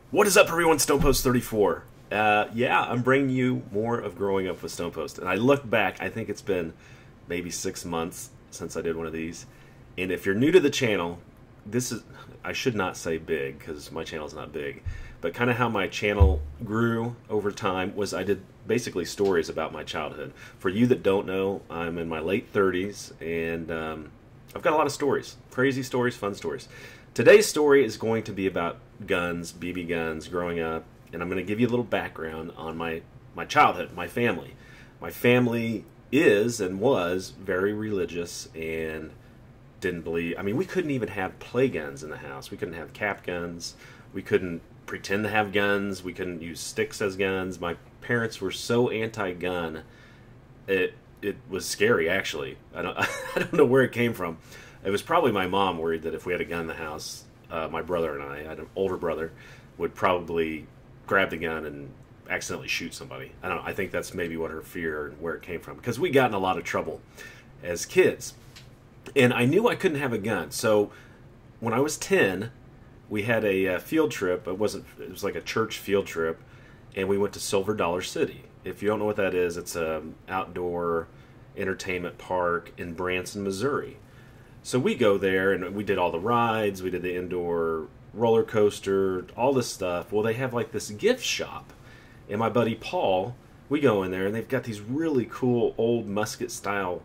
What is up, everyone? Stonepost 34. Yeah, I'm bringing you more of growing up with Stonepost. And I look back, I think it's been maybe 6 months since I did one of these. And if you're new to the channel, this is, I should not say big, because my channel's not big, but kind of how my channel grew over time was I did basically stories about my childhood. For you that don't know, I'm in my late 30s, and I've got a lot of stories. Crazy stories, fun stories. Today's story is going to be about guns, BB guns, growing up, and I'm going to give you a little background on my childhood, my family. My family is and was very religious and didn't believe, I mean, we couldn't even have play guns in the house. We couldn't have cap guns. We couldn't pretend to have guns. We couldn't use sticks as guns. My parents were so anti-gun, it was scary, actually. I don't know where it came from. It was probably my mom worried that if we had a gun in the house, my brother and I had an older brother, would probably grab the gun and accidentally shoot somebody. I think that's maybe what her fear and where it came from, because we got in a lot of trouble as kids. And I knew I couldn't have a gun. So when I was 10, we had a field trip. It was like a church field trip, and we went to Silver Dollar City. If you don't know what that is, it's an outdoor entertainment park in Branson, Missouri. So we go there, and we did all the rides. We did the indoor roller coaster, all this stuff. Well, they have like this gift shop. And my buddy Paul, we go in there, and they've got these really cool old musket-style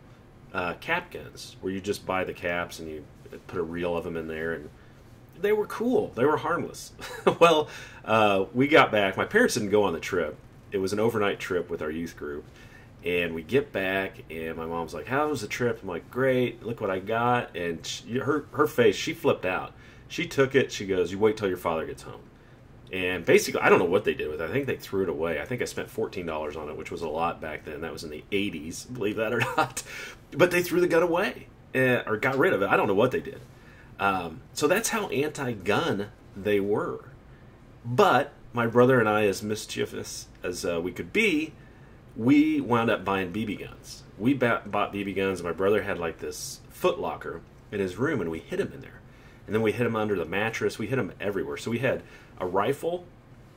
cap guns where you just buy the caps and you put a reel of them in there. And they were cool. They were harmless. Well, we got back. My parents didn't go on the trip. It was an overnight trip with our youth group. And we get back, and my mom's like, "How was the trip?" I'm like, "Great, look what I got." And her face, she flipped out. She took it. She goes, "You wait till your father gets home." And basically, I don't know what they did with it. I think they threw it away. I think I spent $14 on it, which was a lot back then. That was in the 80s, believe that or not. But they threw the gun away, or got rid of it. I don't know what they did. So that's how anti-gun they were. But my brother and I, as mischievous as we could be, we wound up buying BB guns. We bought BB guns, and my brother had like this foot locker in his room, and we hid him in there. And then we hid him under the mattress. We hid him everywhere. So we had a rifle,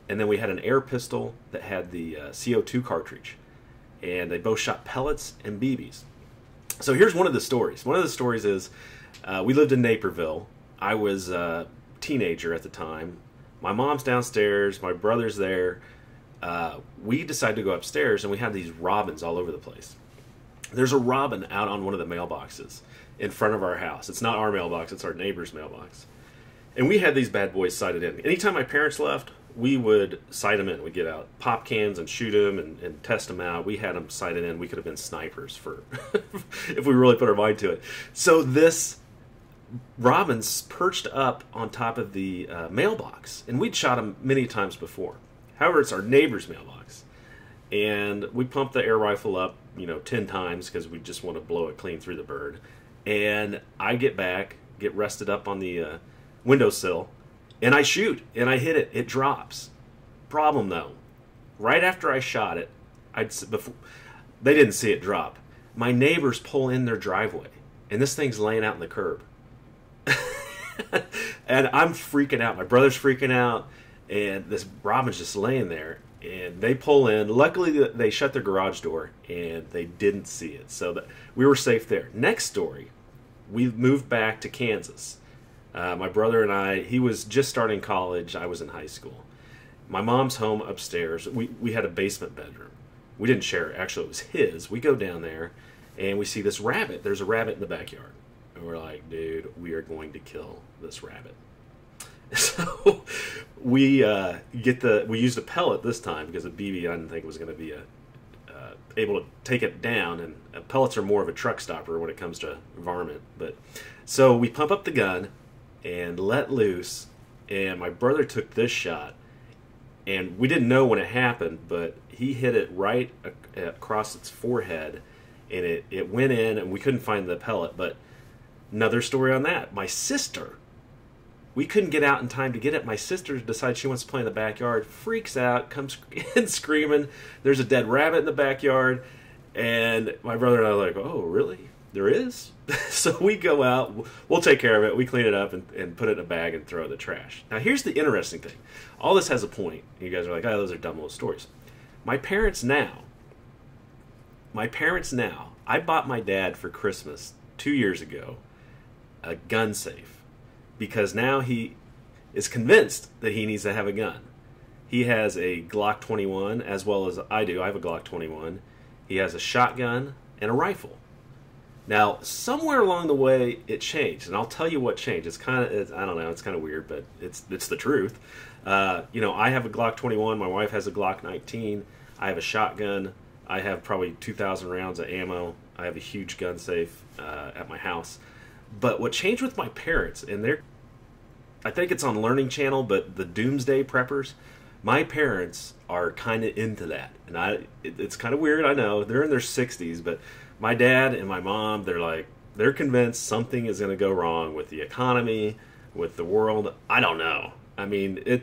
and then we had an air pistol that had the CO2 cartridge. And they both shot pellets and BBs. So here's one of the stories. One of the stories is we lived in Naperville. I was a teenager at the time. My mom's downstairs. My brother's there. We decided to go upstairs, and we had these robins all over the place. There's a robin out on one of the mailboxes in front of our house. It's not our mailbox, it's our neighbor's mailbox. And we had these bad boys sighted in. Anytime my parents left, we would sight them in. We'd get out pop cans and shoot them and test them out. We had them sighted in. We could have been snipers for if we really put our mind to it. So this robin's perched up on top of the mailbox, and we'd shot them many times before. However, it's our neighbor's mailbox, and we pumped the air rifle up, 10 times because we just want to blow it clean through the bird. And I get back, get rested up on the windowsill, and I shoot, and I hit it. It drops. Problem though, right after I shot it, they didn't see it drop. My neighbors pull in their driveway, and this thing's laying out in the curb. And I'm freaking out. My brother's freaking out. And this robin's just laying there, and they pull in. Luckily, they shut their garage door, and they didn't see it, so we were safe there. Next story, we moved back to Kansas. My brother and I, he was just starting college. I was in high school. My mom's home upstairs. We had a basement bedroom. We didn't share it. Actually, it was his. We go down there, and we see this rabbit. There's a rabbit in the backyard. And we're like, dude, we are going to kill this rabbit. So we used a pellet this time because a BB I didn't think was going to be able to take it down, and pellets are more of a truck stopper when it comes to varmint. But so we pump up the gun and let loose, and my brother took this shot, and we didn't know when it happened, but he hit it right across its forehead, and it went in, and we couldn't find the pellet. But another story on that, my sister. We couldn't get out in time to get it. My sister decides she wants to play in the backyard, freaks out, comes in screaming. There's a dead rabbit in the backyard. And my brother and I are like, "Oh, really?" There is. So we go out, we'll take care of it, we clean it up and put it in a bag and throw it in the trash. Now here's the interesting thing. All this has a point. You guys are like, oh, those are dumb little stories. My parents now, I bought my dad for Christmas 2 years ago a gun safe because now he is convinced that he needs to have a gun. He has a Glock 21 as well as I do. I have a Glock 21. He has a shotgun and a rifle. Now, somewhere along the way, it changed, and I'll tell you what changed. It's kind of, I don't know, it's kind of weird, but it's the truth. You know, I have a Glock 21. My wife has a Glock 19. I have a shotgun. I have probably 2,000 rounds of ammo. I have a huge gun safe at my house. But what changed with my parents, and I think it's on Learning Channel, but the Doomsday Preppers, my parents are kind of into that. And it's kind of weird, I know. They're in their 60s, but my dad and my mom, they're convinced something is going to go wrong with the economy, with the world. I don't know. I mean,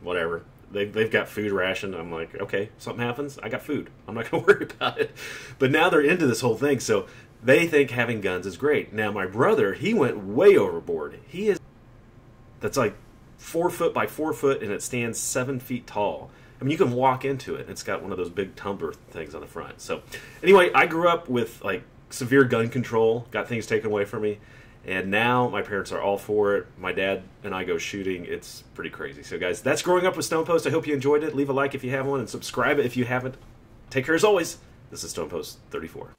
whatever. They've got food ration. I'm like, okay, something happens, I got food. I'm not going to worry about it. But now they're into this whole thing, so they think having guns is great. Now, my brother, he went way overboard. That's like 4 foot by 4 foot, and it stands 7 feet tall. I mean, you can walk into it. It's got one of those big tumbler things on the front. So, anyway, I grew up with like severe gun control, got things taken away from me, and now my parents are all for it. My dad and I go shooting. It's pretty crazy. So, guys, that's Growing Up with Stone Post. I hope you enjoyed it. Leave a like if you have one, and subscribe if you haven't. Take care as always. This is Stone Post 34.